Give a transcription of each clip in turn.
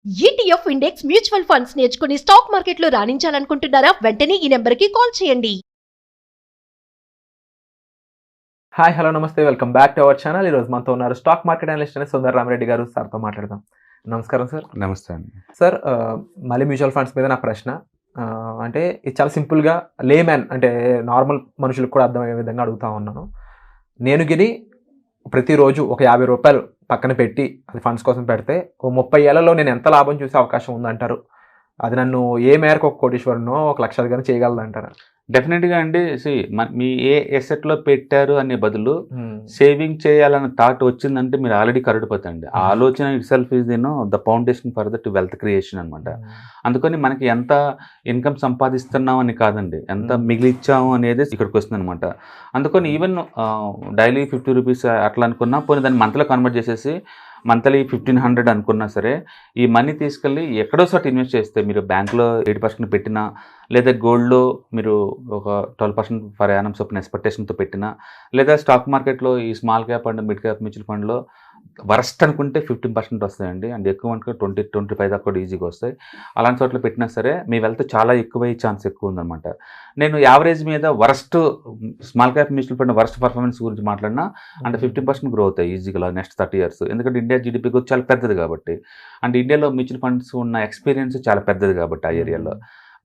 ETF index mutual funds నేర్చుకుని stock మార్కెట్లో రాణించాలనుకుంటున్నారా? వెంటనే ఈ నెంబర్కి కాల్ చేయండి. హాయ్ హలో నమస్తే, welcome back to our channel. ఈరోజు మనతో ఉన్నారు స్టాక్ మార్కెట్ అనలిస్ట్ అనే సుందర్ రామరెడ్డి గారు. సార్తో మాట్లాడదాం. నమస్కారం సార్. నమస్తే అండి. సార్, మళ్ళీ మ్యూచువల్ ఫండ్స్ మీద నా ప్రశ్న. అంటే ఇది చాలా సింపుల్గా లేమ్యాన్ అంటే నార్మల్ మనుషులకు కూడా అర్థమయ్యే విధంగా అడుగుతా ఉన్నాను. నేను గిని ప్రతిరోజు ఒక 50 రూపాయలు పక్కన పెట్టి అది ఫండ్స్ కోసం పెడితే ఓ 30 ఏళ్లలో నేను ఎంత లాభం చూసే అవకాశం ఉందంటారు? అది నన్ను ఏ మేరకు ఒక కోటీశ్వరునో, ఒక లక్షాధికారిని చేయగలదంటారా? డెఫినెట్గా అండి. మీ ఏ ఎసెట్లో పెట్టారు అనే బదులు సేవింగ్ చేయాలన్న థాట్ వచ్చిందంటే మీరు ఆల్రెడీ కరడిపోతండి. ఆ ఆలోచన it self is the foundation for that wealth creation అనమాట. అందుకని మనకి ఎంత ఇన్కమ్ సంపాదిస్తున్నాం అని కాదండి, ఎంత మిగిలిచ్చాము అనేది ఇక్కడికి వస్తుంది అనమాట. అందుకని ఈవెన్ డైలీ 50 రూపీస్ అట్లా అనుకున్నా, పోనీ దాన్ని మంత్లో కన్వర్ట్ చేసేసి మంత్లీ 1500 అనుకున్నా సరే, ఈ మనీ తీసుకెళ్ళి ఎక్కడో చోట ఇన్వెస్ట్ చేస్తే, మీరు బ్యాంకులో 8% పెట్టినా, లేదా గోల్డ్లో మీరు ఒక 12% ఫర్ యానం చొప్పున ఎక్స్పెక్టేషన్తో పెట్టినా, లేదా స్టాక్ మార్కెట్లో ఈ small cap and mid cap mutual ఫండ్లో వరస్ట్ అనుకుంటే 15% వస్తాయండి. అండ్ ఎక్కువ అనుకుంటే 20-25 దాకా కూడా ఈజీగా వస్తాయి. అలాంటి చోట్ల పెట్టినా సరే మీ వెల్త్ చాలా ఎక్కువయ్యే ఛాన్స్ ఎక్కువ ఉందన్నమాట. నేను యావరేజ్ మీద worst small cap mutual fund worst performance గురించి మాట్లాడినా అంటే 15% గ్రో అవుతాయి ఈజీగా నెక్స్ట్ 30 ఇయర్స్. ఎందుకంటే ఇండియా జీడిపి గ్రోత్ చాలా పెద్దది కాబట్టి, అండ్ ఇండియాలో మ్యూచువల్ ఫండ్స్ ఉన్న ఎక్స్పీరియన్స్ చాలా పెద్దది కాబట్టి ఆ ఏరియాలో.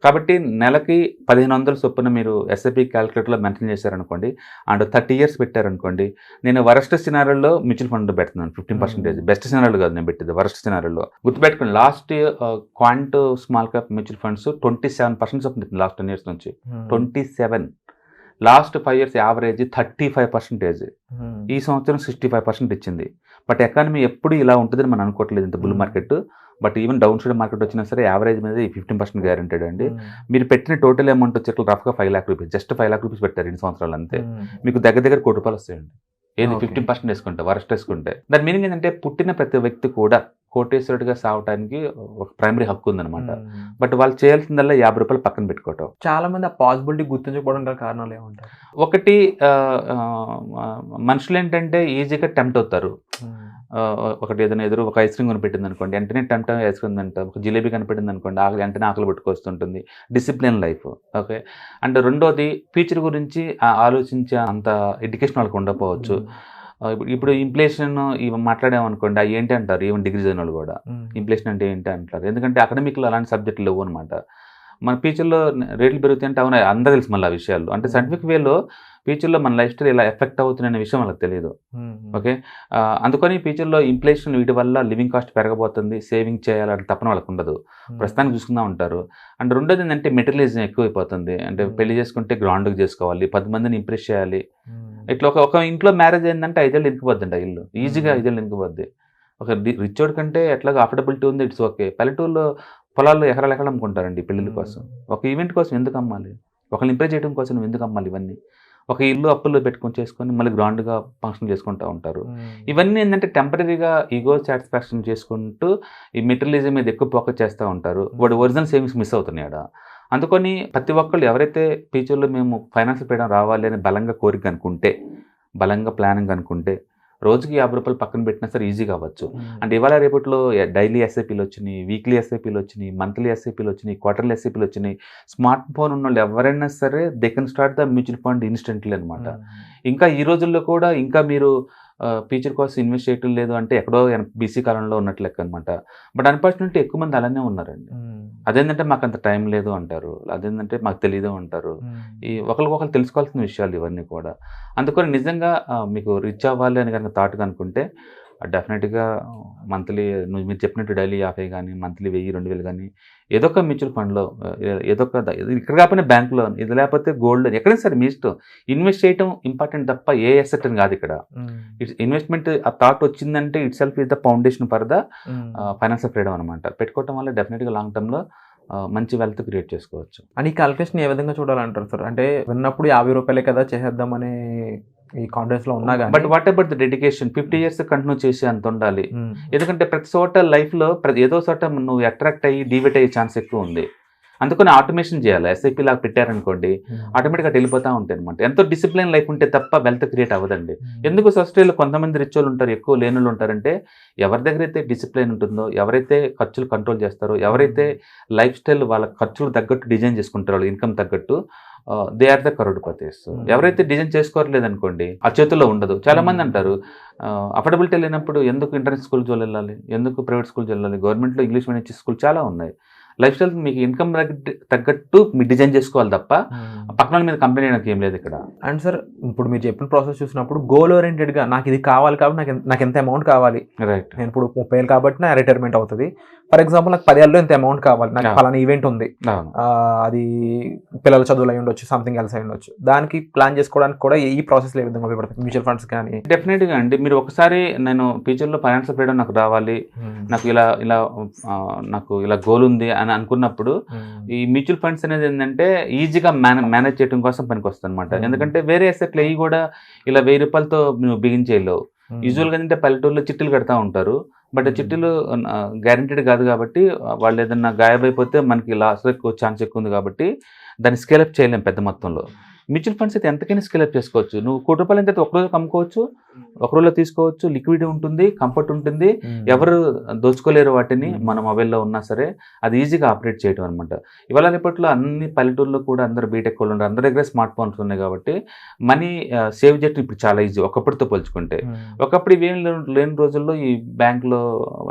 కాబట్టి నెలకి 1500 చొప్పున మీరు ఎస్ఐపి క్యాలిక్యులేటర్లో మెన్షన్ చేశారనుకోండి, అండ్ 30 ఇయర్స్ పెట్టారనుకోండి, నేను వరస్ట్ సినారియోలో మ్యూచువల్ ఫండ్ పెడుతున్నాను 15%. బెస్ట్ సినారియోలో కాదు నేను పెట్టేది, వరస్ట్ సినారియోలో. గుర్తుపెట్టుకోండి, last quant small cap mutual funds 27% చొప్పున లాస్ట్ 10 ఇయర్స్ నుంచి 27. Last 5 years average 35%. ఈ సంవత్సరం 65% ఇచ్చింది. బట్ ఎకానమీ ఎప్పుడు ఇలా ఉంటుందని మనం అనుకోవట్లేదు, ఇంత bull market. But even down side market వచ్చినా సరే యావరేజ్ మీద 15% గ్యారెంటెడ్ అండి. మీరు పెట్టిన టోటల్ అమౌంట్ వచ్చి రఫ్గా 5 lakh rupees, just 5 lakh rupees పెట్టారు 2 సంవత్సరాలు అంతే. మీకు దగ్గర దగ్గర 1 కోటి రూపాయలు వస్తాయండి. ఏది 15% వేసుకుంటే, వరస్ట్ వేసుకుంటే. దాని మీనింగ్ ఏంటంటే పుట్టిన ప్రతి వ్యక్తి కూడా కోటేశ్వరుడిగా సాగటానికి ఒక ప్రైమరీ హక్కు ఉందన్నమాట. బట్ వాళ్ళు చేయాల్సిందల్లా 50 రూపాయలు పక్కన పెట్టుకోవటం. చాలా మంది ఆ పాసిబిలిటీ గుర్తించకపోవడం గల కారణాలు ఏమంటారు? ఒకటి, మనుషులు ఏంటంటే ఈజీగా టెంప్ట్ అవుతారు. ఒకటి ఏదైనా ఎదురు ఒక ఐస్ క్రీమ్ కనిపెట్టింది అనుకోండి, వెంటనే టెంప్ట్ ఐస్ క్రీమ్ అంట. ఒక జిలేబీ కనిపెట్టింది అనుకోండి, వెంటనే ఆకలి పెట్టుకొస్తుంటుంది. Discipline life. ఓకే. అండ్ రెండోది, ఫ్యూచర్ గురించి ఆలోచించే అంత ఎడ్యుకేషన్ వాళ్ళకి ఉండకపోవచ్చు. ఇప్పుడు ఇన్ఫ్లేషన్ ఇవి మాట్లాడామనుకోండి, అవి ఏంటి అంటారు ఈవెన్ డిగ్రీ చదివిన వాళ్ళు కూడా. ఇన్ఫ్లేషన్ అంటే ఏంటి అంటారు, ఎందుకంటే అకాడమిక్లో అలాంటి సబ్జెక్టులు లేవు అనమాట. మన ఫ్యూచర్లో రేట్లు పెరుగుతాయి అంటే అవునా, అందరూ తెలుసు మళ్ళీ ఆ విషయాలు. అంటే సైంటిఫిక్ వేలో ఫ్యూచర్లో మన లైఫ్ స్టైల్ ఇలా ఎఫెక్ట్ అవుతుంది అనే విషయం వాళ్ళకి తెలియదు. ఓకే. అందుకని ఫ్యూచర్లో ఇన్ఫ్లేషన్ వీటి వల్ల లివింగ్ కాస్ట్ పెరగబోతుంది, సేవింగ్ చేయాలని తప్పన వాళ్ళకు ఉండదు. ప్రస్తుతానికి చూసుకుందా ఉంటారు. అండ్ రెండోది ఏంటంటే మెటీరియలిజం ఎక్కువైపోతుంది. అంటే పెళ్లి చేసుకుంటే గ్రాండ్గా చేసుకోవాలి, 10 మందిని ఇంప్రెస్ చేయాలి. ఇట్లా ఒక ఇంట్లో మ్యారేజ్ ఏంటంటే 5 ఏళ్ళు ఇంకిపోద్ది ఆ ఇల్లు, ఈజీగా 5 ఏళ్ళు ఇంకిపోద్ది. ఒక రిచోడ్ కంటే ఎట్లాగా అఫోర్డబిలిటీ ఉంది, ఇట్స్ ఓకే. పల్లెటూరులో పొలాల్లో ఎకరాలు అమ్ముకుంటారండి పెళ్ళిళ్ళ కోసం. ఒక ఈవెంట్ కోసం ఎందుకు అమ్మాలి? ఒకరిని ఇంప్రెస్ చేయడం కోసం ఎందుకు అమ్మాలి ఇవన్నీ? ఒక ఇల్లు అప్పుల్లో పెట్టుకొని చేసుకొని మళ్ళీ గ్రాండ్గా ఫంక్షన్ చేసుకుంటూ ఉంటారు. ఇవన్నీ ఏంటంటే టెంపరీగా ఈగో సాటిస్ఫాక్షన్ చేసుకుంటూ ఈ మెటీరియలిజం మీద ఎక్కువ ఫోకస్ చేస్తూ ఉంటారు. వాడు ఒరిజినల్ సేవింగ్స్ మిస్ అవుతున్నాడు. అందుకని ప్రతి ఒక్కళ్ళు ఎవరైతే ఫ్యూచర్లో మేము ఫైనాన్షియల్ ఫ్రీడమ్ రావాలి అని బలంగా కోరిక అనుకుంటే, బలంగా ప్లానింగ్ అనుకుంటే, రోజుకి 50 రూపాయలు పక్కన పెట్టినా సరే ఈజీగా అవ్వచ్చు. అంటే ఇవాళ రేపట్లో డైలీ ఎస్ఐపీలు వచ్చినాయి, వీక్లీ ఎస్ఐపీలు వచ్చినాయి, మంత్లీ ఎస్ఐపీలు వచ్చినాయి, క్వార్టర్లీ ఎస్ఐపీలు వచ్చినాయి. స్మార్ట్ ఫోన్ ఉన్న వాళ్ళు ఎవరైనా సరే they can start the mutual fund instantly అనమాట. ఇంకా ఈ రోజుల్లో కూడా ఇంకా మీరు ఫ్యూచర్ కోసం ఇన్వెస్ట్ చేయటం లేదు అంటే ఎక్కడో బీసీ కాలంలో ఉన్నట్లు లెక్క అనమాట. బట్ అన్ఫార్చునేట్లీ ఎక్కువ మంది అలానే ఉన్నారండి. అదేంటంటే మాకు అంత టైం లేదు అంటారు, అదేంటంటే మాకు తెలియదు అంటారు. ఈ ఒకరికొకరు తెలుసుకోవాల్సిన విషయాలు ఇవన్నీ కూడా. అందుకని నిజంగా మీకు రిచ్ అవ్వాలి అని కనుక థాట్ అనుకుంటే డెఫినెట్గా మంత్లీ మీరు చెప్పినట్టు డైలీ 50 కానీ, మంత్లీ 1000-2000 కానీ ఏదో ఒక మ్యూచువల్ ఫండ్లో, ఏదో ఒక ఇక్కడ కాకపోయినా బ్యాంకులో, ఇది లేకపోతే గోల్డ్, ఎక్కడైనా సరే మీ ఇష్టం. ఇన్వెస్ట్ చేయడం ఇంపార్టెంట్ తప్ప ఏ అసెట్ అని కాదు ఇక్కడ. ఇట్స్ ఇన్వెస్ట్మెంట్ ఆ థాట్ వచ్చిందంటే it self is the foundation for the financial freedom అనమాట. పెట్టుకోవటం వల్ల డెఫినెట్గా లాంగ్ టర్మ్లో మంచి వెల్త్ క్రియేట్ చేసుకోవచ్చు. అని క్యాలిక్యులేషన్ ఏ విధంగా చూడాలంటారు సార్? అంటే విన్నప్పుడు 50 రూపాయలే కదా చేసేద్దామనే ఈ కాన్ఫిడెన్స్ లో ఉన్నా కానీ, but what about the dedication? 50 years continue చేసి అంత ఉండాలి. ఎందుకంటే ప్రతి చోట లైఫ్లో ఏదో చోట నువ్వు అట్రాక్ట్ అయ్యి డివేట్ అయ్యే ఛాన్స్ ఎక్కువ ఉంది. అందుకని ఆటోమేషన్ చేయాలి. ఎస్ఐపి లాగా పెట్టారనుకోండి ఆటోమేటిక్గా వెళ్ళిపోతూ ఉంటాయి అనమాట. ఎంతో డిసిప్లిన్ లైఫ్ ఉంటే తప్ప వెల్త్ క్రియేట్ అవ్వదండి. ఎందుకు సొసైటీలో కొంతమంది రిచ్ వాళ్ళు ఉంటారు, ఎక్కువ లేని వాళ్ళు ఉంటారంటే ఎవరి దగ్గర అయితే డిసిప్లిన్ ఉంటుందో, ఎవరైతే ఖర్చులు కంట్రోల్ చేస్తారో, ఎవరైతే లైఫ్ స్టైల్ వాళ్ళ ఖర్చులు తగ్గట్టు డిజైన్ చేసుకుంటారో, వాళ్ళ ఇన్కమ్ తగ్గట్టు దే ఆర్ ద కరోడ్పతీస్. ఎవరైతే డిజైన్ చేసుకోవట్లేదనుకోండి ఆ చేతుల్లో ఉండదు. చాలా మంది అంటారు అఫోర్డబిలిటీ లేనప్పుడు ఎందుకు ఇంటర్నేషనల్ స్కూల్కి వెళ్ళాలి, ఎందుకు ప్రైవేట్ స్కూల్కి వెళ్ళాలి, గవర్నమెంట్లో ఇంగ్లీష్ మీడియం స్కూల్ చాలా ఉన్నాయి. లైఫ్ స్టైల్ మీకు ఇన్కమ్ తగ్గట్టు మీరు డిజైన్ చేసుకోవాలి తప్ప పక్కన మీద కంపెనీ నాకు ఏం లేదు ఇక్కడ. అండ్ సార్ ఇప్పుడు మీరు చెప్పిన ప్రాసెస్ చూసినప్పుడు గోల్ ఓరియంటెడ్గా నాకు ఇది కావాలి కాబట్టి నాకు ఎంత అమౌంట్ కావాలి, రైట్. నేను ఇప్పుడు 30,000 కాబట్టి నా రిటైర్మెంట్ అవుతుంది. ఫర్ ఎగ్జాంపుల్ నాకు 10 ఏళ్ళలో ఇంత అమౌంట్ కావాలి, నాకు పలానా ఈవెంట్ ఉంది, అది పిల్లల చదువులు అయి ఉండొచ్చు, సంథింగ్ ఎల్స్ అయి ఉండొచ్చు, దానికి ప్లాన్ చేసుకోవడానికి కూడా ఈ ప్రాసెస్ ఏ విధంగా ఉపయోగపడుతుంది మ్యూచువల్ ఫండ్స్ కానీ? డెఫినెట్గా అండి. మీరు ఒకసారి నేను ఫ్యూచర్లో ఫైనాన్షియల్ ఫ్రీడమ్ నాకు రావాలి, నాకు నాకు ఇలా గోల్ ఉంది అని అనుకున్నప్పుడు ఈ మ్యూచువల్ ఫండ్స్ అనేది ఏంటంటే ఈజీగా మేనేజ్ చేయడం కోసం పనికి వస్తుంది అనమాట. ఎందుకంటే వేరే అసెట్లు అవి కూడా ఇలా 1000 రూపాయలతో నువ్వు బిగించేయలేవు. యూజువల్గా ఏంటంటే పల్లెటూరులో చిట్టీలు కడతా ఉంటారు, బట్ చిట్టీలు గ్యారెంటీడ్ కాదు కాబట్టి వాళ్ళు ఏదన్నా గాయమైపోతే మనకి లాస్ ఎక్కువ ఛాన్స్ ఎక్కువ ఉంది కాబట్టి దాన్ని స్కేలప్ చేయలేం పెద్ద మొత్తంలో. మ్యూచువల్ ఫండ్స్ అయితే ఎంతకైనా స్కేలప్ చేసుకోవచ్చు. నువ్వు 1 కోటి రూపాయలు అయితే ఒక రోజు అమ్ముకోవచ్చు, ఒక రోజులో తీసుకోవచ్చు, లిక్విడ్ ఉంటుంది, కంఫర్ట్ ఉంటుంది, ఎవరు దోచుకోలేరు వాటిని మన మొబైల్లో ఉన్నా సరే. అది ఈజీగా ఆపరేట్ చేయడం అనమాట. ఇవాళ రేపట్లో అన్ని పల్లెటూరులో కూడా అందరు బీటెక్ వాళ్ళు ఉన్నారు, అందరి దగ్గర స్మార్ట్ ఫోన్స్ ఉన్నాయి కాబట్టి మనీ సేవ్ చేయడం ఇప్పుడు చాలా ఈజీ ఒకప్పటితో పోల్చుకుంటే. ఒకప్పుడు ఇవేం లేని రోజుల్లో ఈ బ్యాంక్లో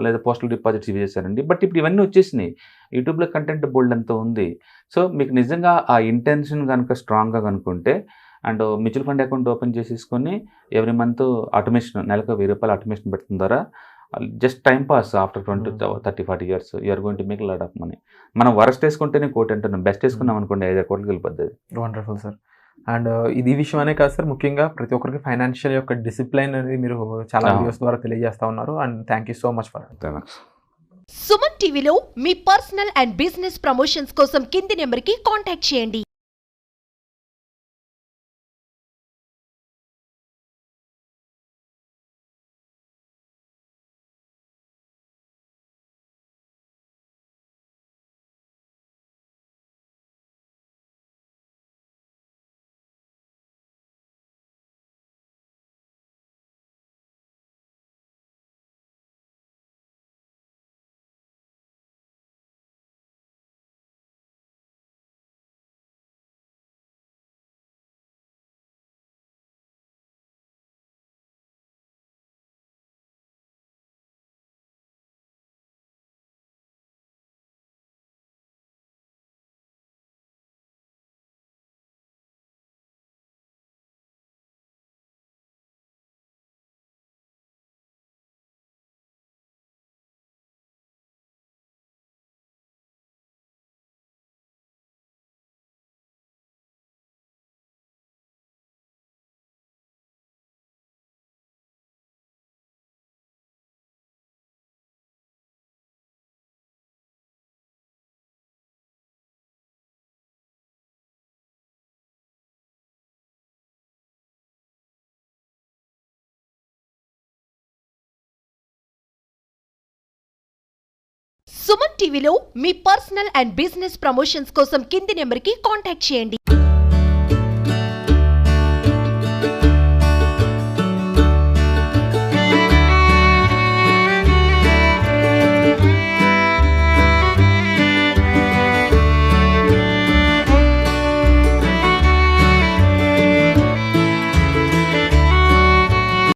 లేదా పోస్టల్ డిపాజిట్స్ ఇవి చేశారండి. బట్ ఇప్పుడు ఇవన్నీ వచ్చేసినాయి, యూట్యూబ్లో కంటెంట్ బోల్డ్ అంతా ఉంది. సో మీకు నిజంగా ఆ ఇంటెన్షన్ కనుక స్ట్రాంగ్గా కనుక్కుంటే and mutual fund account open చేసేసుకొని ఎవ్రీ మంత్ ఆటోమేషన్ నెలకు 1000 రూపాయలు ఆటోమేషన్ పెడుతున్న ద్వారా just time pass after 20, 30, 40 years you're going to make lot of money. మనం వరస్ట్ వేసుకుంటేనే 1 కోటి అంటున్నాం, బెస్ట్ వేసుకున్నాం అనుకోండి 5 కోట్లకి వెళ్ళిపోద్ది. Wonderful sir. అండ్ ఇది విషయం అనే కాదు సార్, ముఖ్యంగా ప్రతి ఒక్కరికి ఫైనాన్షియల్ యొక్క డిసిప్లైన్ అనేది మీరు చాలా వీడియోస్ ద్వారా తెలియజేస్తా ఉన్నారు. And thank you so much for it. Suman టీవీలో మీ పర్సనల్ అండ్ బిజినెస్ ప్రమోషన్స్ కోసం కింది నెంబర్కి కాంటాక్ట్ చేయండి. సుమన్ టీవీలో మీ పర్సనల్ అండ్ బిజినెస్ ప్రమోషన్స్ కోసం కింది నెంబర్కి కాంటాక్ట్ చేయండి.